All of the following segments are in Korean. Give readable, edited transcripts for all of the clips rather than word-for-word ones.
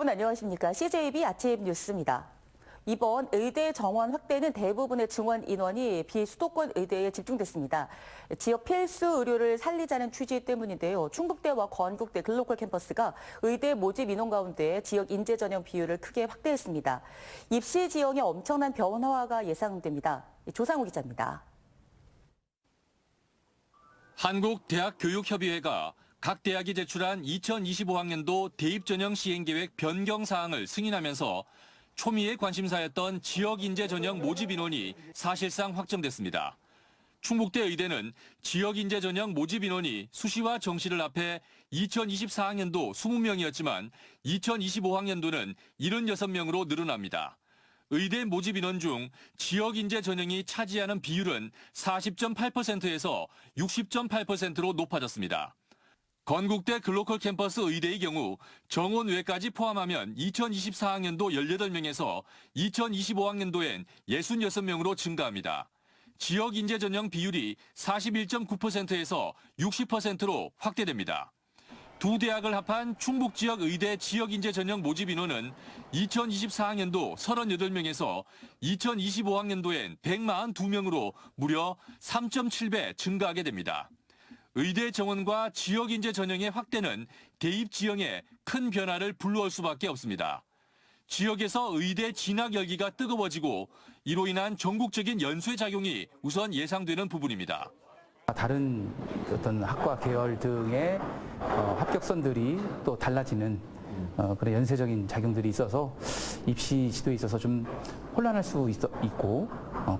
여러분 안녕하십니까? CJB 아침 뉴스입니다. 이번 의대 정원 확대는 대부분의 증원 인원이 비수도권 의대에 집중됐습니다. 지역 필수 의료를 살리자는 취지 때문인데요. 충북대와 건국대 글로컬 캠퍼스가 의대 모집 인원 가운데 지역 인재 전형 비율을 크게 확대했습니다. 입시 지형에 엄청난 변화가 예상됩니다. 조상우 기자입니다. 한국대학교육협의회가 각 대학이 제출한 2025학년도 대입전형 시행계획 변경 사항을 승인하면서 초미의 관심사였던 지역인재 전형 모집 인원이 사실상 확정됐습니다. 충북대 의대는 지역인재 전형 모집 인원이 수시와 정시를 합해 2024학년도 20명이었지만 2025학년도는 76명으로 늘어납니다. 의대 모집 인원 중 지역인재 전형이 차지하는 비율은 40.8%에서 60.8%로 높아졌습니다. 건국대 글로컬 캠퍼스 의대의 경우 정원 외까지 포함하면 2024학년도 18명에서 2025학년도엔 66명으로 증가합니다. 지역 인재 전형 비율이 41.9%에서 60%로 확대됩니다. 두 대학을 합한 충북 지역 의대 지역 인재 전형 모집 인원은 2024학년도 38명에서 2025학년도엔 142명으로 무려 3.7배 증가하게 됩니다. 의대 정원과 지역 인재 전형의 확대는 대입 지형에 큰 변화를 불러올 수밖에 없습니다. 지역에서 의대 진학 열기가 뜨거워지고 이로 인한 전국적인 연쇄 작용이 우선 예상되는 부분입니다. 다른 어떤 학과 계열 등의 합격선들이 또 달라지는 그런 연쇄적인 작용들이 있어서 입시 시도에 있어서 좀 혼란할 수 있고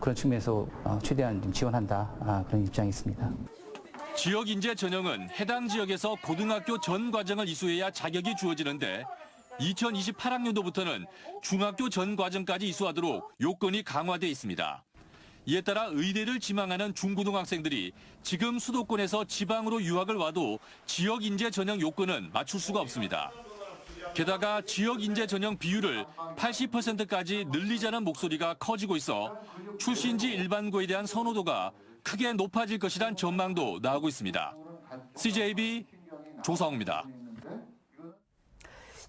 그런 측면에서 최대한 좀 지원한다 그런 입장이 있습니다. 지역 인재 전형은 해당 지역에서 고등학교 전 과정을 이수해야 자격이 주어지는데 2028학년도부터는 중학교 전 과정까지 이수하도록 요건이 강화돼 있습니다. 이에 따라 의대를 지망하는 중고등학생들이 지금 수도권에서 지방으로 유학을 와도 지역 인재 전형 요건은 맞출 수가 없습니다. 게다가 지역 인재 전형 비율을 80%까지 늘리자는 목소리가 커지고 있어 출신지 일반고에 대한 선호도가 크게 높아질 것이란 전망도 나오고 있습니다. CJB 조성우입니다.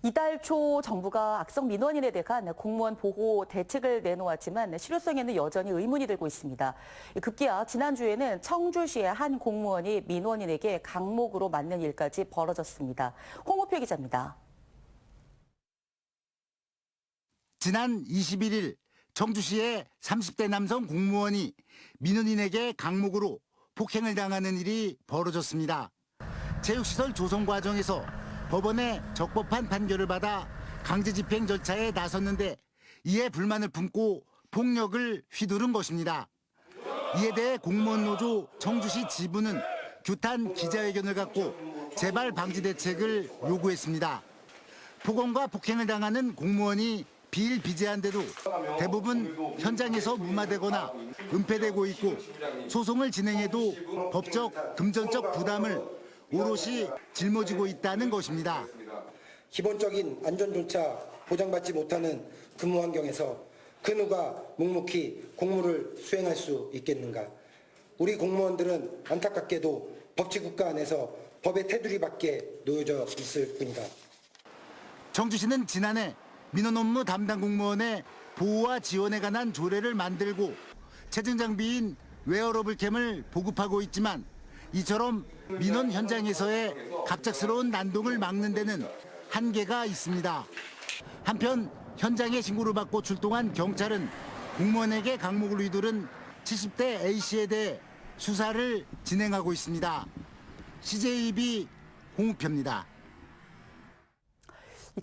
이달 초 정부가 악성 민원인에 대한 공무원 보호 대책을 내놓았지만 실효성에는 여전히 의문이 들고 있습니다. 급기야 지난주에는 청주시의 한 공무원이 민원인에게 강목으로 맞는 일까지 벌어졌습니다. 홍우표 기자입니다. 지난 21일 청주시의 30대 남성 공무원이 민원인에게 강목으로 폭행을 당하는 일이 벌어졌습니다. 체육시설 조성 과정에서 법원의 적법한 판결을 받아 강제 집행 절차에 나섰는데 이에 불만을 품고 폭력을 휘두른 것입니다. 이에 대해 공무원 노조 청주시 지부는 규탄 기자회견을 갖고 재발 방지 대책을 요구했습니다. 폭언과 폭행을 당하는 공무원이 비일비재한데도 대부분 현장에서 무마되거나 은폐되고 있고 소송을 진행해도 법적, 금전적 부담을 오롯이 짊어지고 있다는 것입니다. 기본적인 안전조차 보장받지 못하는 근무 환경에서 그 누가 묵묵히 공무를 수행할 수 있겠는가. 우리 공무원들은 안타깝게도 법치국가 안에서 법의 테두리 밖에 놓여져 있을 뿐이다. 청주시는 지난해 민원 업무 담당 공무원의 보호와 지원에 관한 조례를 만들고 체증 장비인 웨어러블 캠을 보급하고 있지만 이처럼 민원 현장에서의 갑작스러운 난동을 막는 데는 한계가 있습니다. 한편 현장에 신고를 받고 출동한 경찰은 공무원에게 강목을 휘두른 70대 A씨에 대해 수사를 진행하고 있습니다. CJB 홍우표입니다.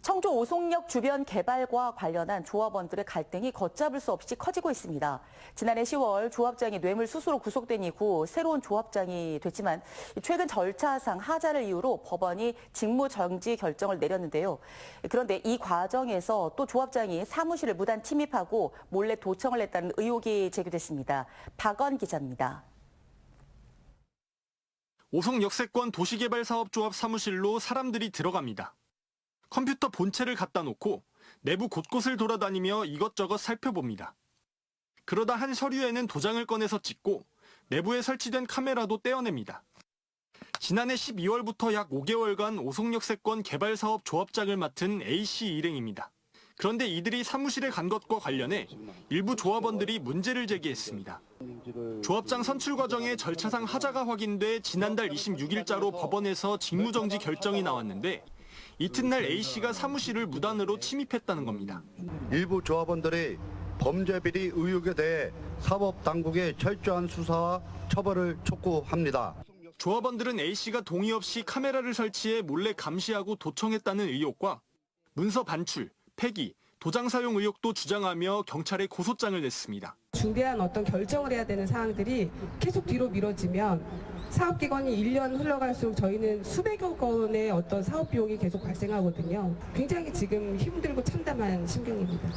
청주 오송역 주변 개발과 관련한 조합원들의 갈등이 걷잡을 수 없이 커지고 있습니다. 지난해 10월 조합장이 뇌물수수로 구속된 이후 새로운 조합장이 됐지만 최근 절차상 하자를 이유로 법원이 직무정지 결정을 내렸는데요. 그런데 이 과정에서 또 조합장이 사무실을 무단 침입하고 몰래 도청을 했다는 의혹이 제기됐습니다. 박원 기자입니다. 오송역세권 도시개발사업조합 사무실로 사람들이 들어갑니다. 컴퓨터 본체를 갖다 놓고 내부 곳곳을 돌아다니며 이것저것 살펴봅니다. 그러다 한 서류에는 도장을 꺼내서 찍고 내부에 설치된 카메라도 떼어냅니다. 지난해 12월부터 약 5개월간 오송역세권 개발 사업 조합장을 맡은 A씨 일행입니다. 그런데 이들이 사무실에 간 것과 관련해 일부 조합원들이 문제를 제기했습니다. 조합장 선출 과정에 절차상 하자가 확인돼 지난달 26일자로 법원에서 직무정지 결정이 나왔는데 이튿날 A씨가 사무실을 무단으로 침입했다는 겁니다. 일부 조합원들의 범죄 비리 의혹에 대해 사법당국의 철저한 수사와 처벌을 촉구합니다. 조합원들은 A씨가 동의 없이 카메라를 설치해 몰래 감시하고 도청했다는 의혹과 문서 반출, 폐기, 도장 사용 의혹도 주장하며 경찰에 고소장을 냈습니다. 중대한 어떤 결정을 해야 되는 사항들이 계속 뒤로 미뤄지면 사업기간이 1년 흘러갈수록 저희는 수백여 건의 어떤 사업 비용이 계속 발생하거든요. 굉장히 지금 힘들고 참담한 심경입니다.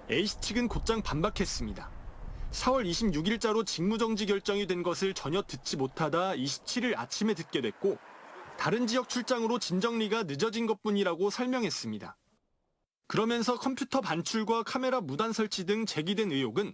A씨 측은 곧장 반박했습니다. 4월 26일자로 직무정지 결정이 된 것을 전혀 듣지 못하다 27일 아침에 듣게 됐고 다른 지역 출장으로 짐 정리가 늦어진 것뿐이라고 설명했습니다. 그러면서 컴퓨터 반출과 카메라 무단 설치 등 제기된 의혹은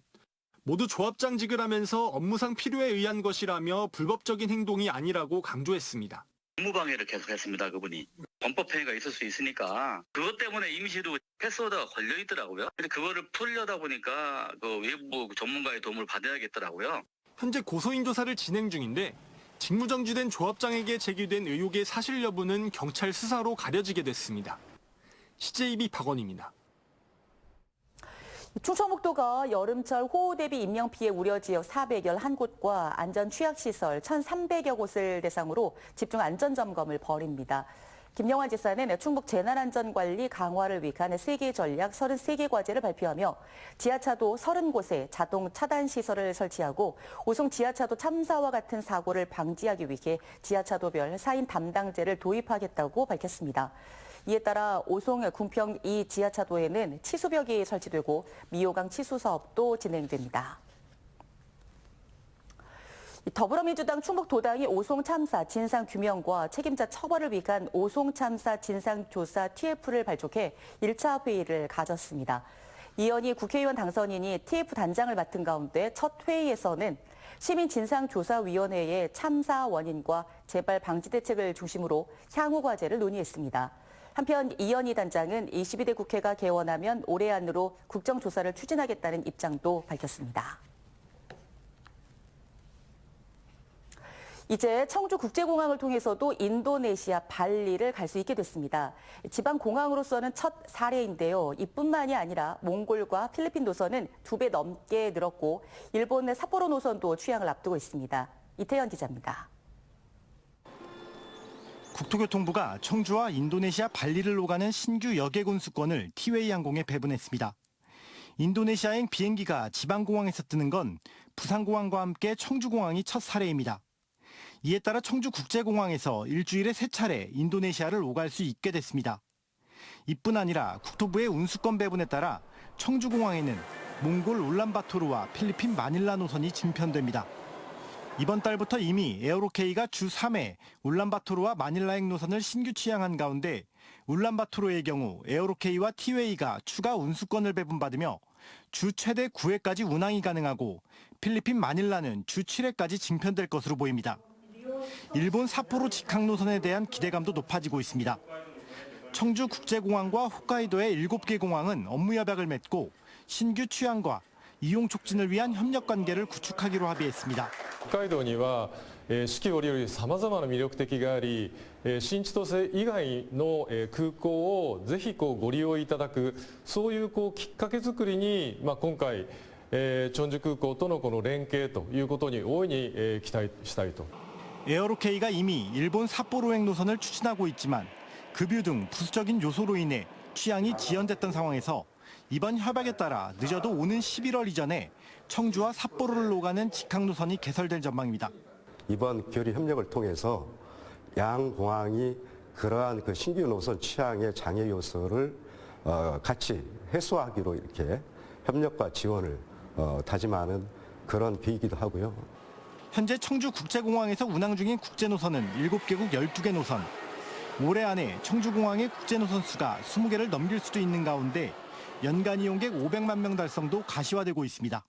모두 조합장직을 하면서 업무상 필요에 의한 것이라며 불법적인 행동이 아니라고 강조했습니다. 업무방해를 계속했습니다. 그분이. 범법행위가 있을 수 있으니까 그것 때문에 임시로 패스워드가 걸려 있더라고요. 근데 그거를 풀려다 보니까 그 외부 전문가의 도움을 받아야겠더라고요. 현재 고소인 조사를 진행 중인데 직무정지된 조합장에게 제기된 의혹의 사실 여부는 경찰 수사로 가려지게 됐습니다. CJB 박원입니다. 충청북도가 여름철 호우 대비 인명 피해 우려 지역 411곳과 안전 취약시설 1,300여 곳을 대상으로 집중 안전 점검을 벌입니다. 김영환 지사는 충북 재난안전관리 강화를 위한 세계 전략 33개 과제를 발표하며 지하차도 30곳에 자동 차단 시설을 설치하고 오송 지하차도 참사와 같은 사고를 방지하기 위해 지하차도별 4인 담당제를 도입하겠다고 밝혔습니다. 이에 따라 오송 궁평 2 지하차도에는 치수벽이 설치되고 미호강 치수 사업도 진행됩니다. 더불어민주당 충북도당이 오송 참사 진상 규명과 책임자 처벌을 위한 오송 참사 진상조사 TF를 발족해 1차 회의를 가졌습니다. 이현희 국회의원 당선인이 TF 단장을 맡은 가운데 첫 회의에서는 시민진상조사위원회의 참사 원인과 재발 방지 대책을 중심으로 향후 과제를 논의했습니다. 한편 이현희 단장은 22대 국회가 개원하면 올해 안으로 국정조사를 추진하겠다는 입장도 밝혔습니다. 이제 청주국제공항을 통해서도 인도네시아 발리를 갈 수 있게 됐습니다. 지방공항으로서는 첫 사례인데요. 이뿐만이 아니라 몽골과 필리핀 노선은 2배 넘게 늘었고 일본 삿포로 노선도 취항을 앞두고 있습니다. 이태현 기자입니다. 국토교통부가 청주와 인도네시아 발리를 오가는 신규 여객운수권을 티웨이 항공에 배분했습니다. 인도네시아행 비행기가 지방공항에서 뜨는 건 부산공항과 함께 청주공항이 첫 사례입니다. 이에 따라 청주국제공항에서 일주일에 3차례 인도네시아를 오갈 수 있게 됐습니다. 이뿐 아니라 국토부의 운수권 배분에 따라 청주공항에는 몽골 울란바토르와 필리핀 마닐라 노선이 증편됩니다. 이번 달부터 이미 에어로케이가 주 3회 울란바토르와 마닐라행 노선을 신규 취항한 가운데 울란바토르의 경우 에어로케이와 티웨이가 추가 운수권을 배분받으며 주 최대 9회까지 운항이 가능하고 필리핀 마닐라는 주 7회까지 증편될 것으로 보입니다. 일본 삿포로 직항 노선에 대한 기대감도 높아지고 있습니다. 청주국제공항과 홋카이도의 7개 공항은 업무 협약을 맺고 신규 취항과 이용 촉진을 위한 협력 관계를 구축하기로 합의했습니다. 北海道には四季折々さまざまな魅力的があり、新千歳以外の空港をぜひご利用いただく、そういうきっかけ作りに今回チョンジュ空港とのこの連携ということに大いに期待したいと。 에어로케이가 이미 일본 삿포로행 노선을 추진하고 있지만 급유 등 부수적인 요소로 인해 취항이 지연됐던 상황에서 이번 협약에 따라 늦어도 오는 11월 이전에 청주와 삿포로를 오가는 직항 노선이 개설될 전망입니다. 이번 교류 협력을 통해서 양 공항이 그러한 그 신규 노선 취항의 장애 요소를 같이 해소하기로 이렇게 협력과 지원을 다짐하는 그런 계기이기도 하고요. 현재 청주국제공항에서 운항 중인 국제노선은 7개국 12개 노선. 올해 안에 청주공항의 국제노선 수가 20개를 넘길 수도 있는 가운데 연간 이용객 500만 명 달성도 가시화되고 있습니다.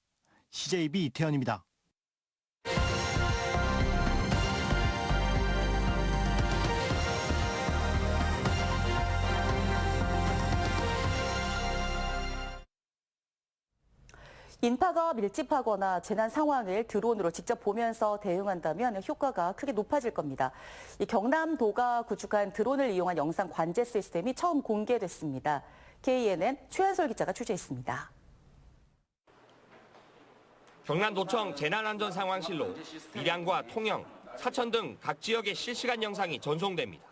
CJB 이태현입니다. 인파가 밀집하거나 재난 상황을 드론으로 직접 보면서 대응한다면 효과가 크게 높아질 겁니다. 이 경남도가 구축한 드론을 이용한 영상 관제 시스템이 처음 공개됐습니다. KNN 최한솔 기자가 취재했습니다. 경남도청 재난안전상황실로 밀양과 통영, 사천 등 각 지역의 실시간 영상이 전송됩니다.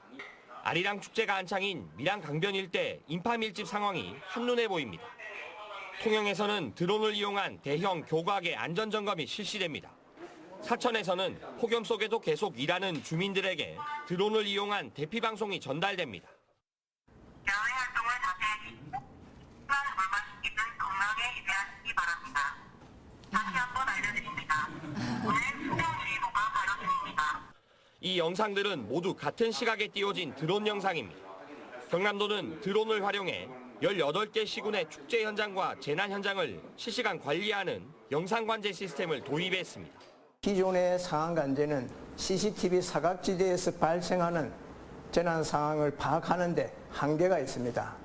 아리랑 축제가 한창인 밀양 강변 일대 인파 밀집 상황이 한눈에 보입니다. 통영에서는 드론을 이용한 대형 교각의 안전점검이 실시됩니다. 사천에서는 폭염 속에도 계속 일하는 주민들에게 드론을 이용한 대피 방송이 전달됩니다. 야외 활동을 자제하시고 시원한 물 마시기는 건강에 유의하시기 바랍니다. 다시 한번 알려드립니다. 오늘 수정주의보가 발효 중입니다. 이 영상들은 모두 같은 시각에 띄워진 드론 영상입니다. 경남도는 드론을 활용해 18개 시군의 축제 현장과 재난 현장을 실시간 관리하는 영상 관제 시스템을 도입했습니다. 기존의 상황 관제는 CCTV 사각지대에서 발생하는 재난 상황을 파악하는 데 한계가 있습니다.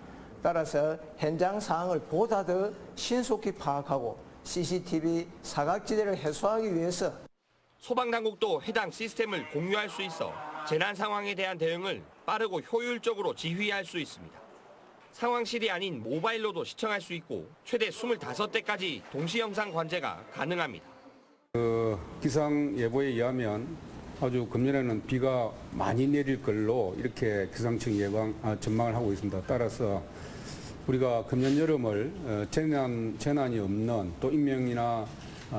따라서 현장 상황을 보다 더 신속히 파악하고 CCTV 사각지대를 해소하기 위해서 소방당국도 해당 시스템을 공유할 수 있어 재난 상황에 대한 대응을 빠르고 효율적으로 지휘할 수 있습니다. 상황실이 아닌 모바일로도 시청할 수 있고 최대 25대까지 동시 영상 관제가 가능합니다. 기상 예보에 의하면 아주 금년에는 비가 많이 내릴 걸로 이렇게 기상청 전망을 하고 있습니다. 따라서 우리가 금년 여름을 재난이 없는 또 인명이나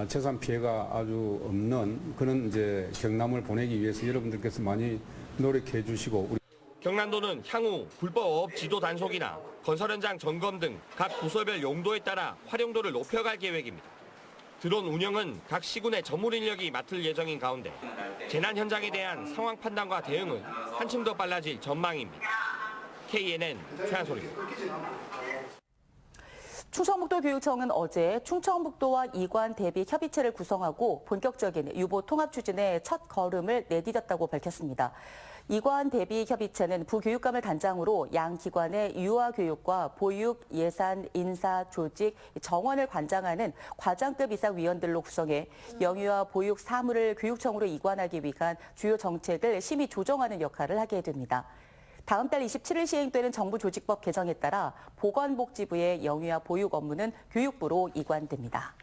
재산 피해가 아주 없는 그런 이제 경남을 보내기 위해서 여러분들께서 많이 노력해 주시고 경남도는 향후 불법 지도 단속이나 건설 현장 점검 등 각 부서별 용도에 따라 활용도를 높여갈 계획입니다. 드론 운영은 각 시군의 전문 인력이 맡을 예정인 가운데 재난 현장에 대한 상황 판단과 대응은 한층 더 빨라질 전망입니다. KNN 최한솔입니다. 충청북도교육청은 어제 충청북도와 이관 대비 협의체를 구성하고 본격적인 유보 통합 추진에 첫 걸음을 내디뎠다고 밝혔습니다. 이관 대비 협의체는 부교육감을 단장으로 양 기관의 유아 교육과 보육, 예산, 인사, 조직, 정원을 관장하는 과장급 이상 위원들로 구성해 영유아 보육 사무를 교육청으로 이관하기 위한 주요 정책을 심의 조정하는 역할을 하게 됩니다. 다음 달 27일 시행되는 정부 조직법 개정에 따라 보건복지부의 영유아 보육 업무는 교육부로 이관됩니다.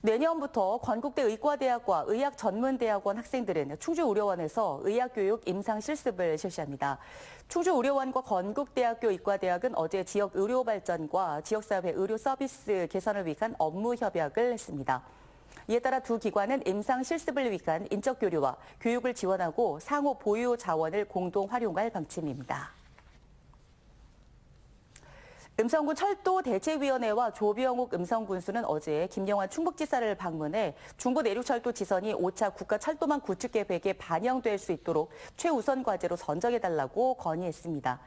내년부터 건국대 의과대학과 의학전문대학원 학생들은 충주의료원에서 의학교육 임상실습을 실시합니다. 충주의료원과 건국대학교 의과대학은 어제 지역 의료 발전과 지역사회 의료 서비스 개선을 위한 업무 협약을 했습니다. 이에 따라 두 기관은 임상실습을 위한 인적 교류와 교육을 지원하고 상호 보유 자원을 공동 활용할 방침입니다. 음성군 철도대책위원회와 조병욱 음성군수는 어제 김영환 충북지사를 방문해 중부내륙철도 지선이 5차 국가철도망 구축 계획에 반영될 수 있도록 최우선 과제로 선정해달라고 건의했습니다.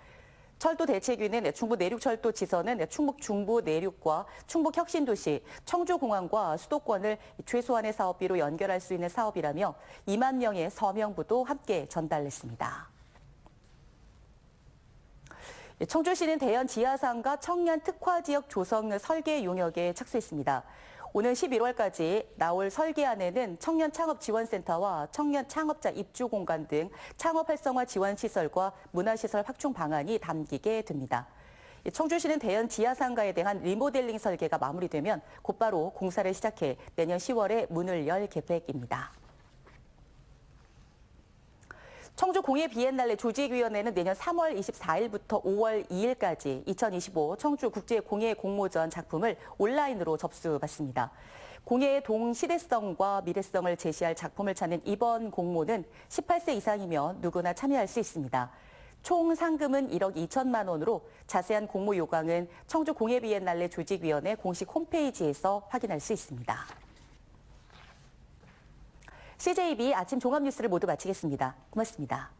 철도대책위는 충북내륙철도 지선은 충북 중부내륙과 충북혁신도시, 청주공항과 수도권을 최소한의 사업비로 연결할 수 있는 사업이라며 2만 명의 서명부도 함께 전달했습니다. 청주시는 대연 지하상가 청년 특화지역 조성 설계 용역에 착수했습니다. 오는 11월까지 나올 설계안에는 청년 창업 지원센터와 청년 창업자 입주 공간 등 창업 활성화 지원 시설과 문화시설 확충 방안이 담기게 됩니다. 청주시는 대연 지하상가에 대한 리모델링 설계가 마무리되면 곧바로 공사를 시작해 내년 10월에 문을 열 계획입니다. 청주 공예 비엔날레 조직위원회는 내년 3월 24일부터 5월 2일까지 2025 청주 국제공예 공모전 작품을 온라인으로 접수받습니다. 공예의 동시대성과 미래성을 제시할 작품을 찾는 이번 공모는 18세 이상이면 누구나 참여할 수 있습니다. 총 상금은 1억 2천만 원으로 자세한 공모 요강은 청주 공예 비엔날레 조직위원회 공식 홈페이지에서 확인할 수 있습니다. CJB 아침 종합뉴스를 모두 마치겠습니다. 고맙습니다.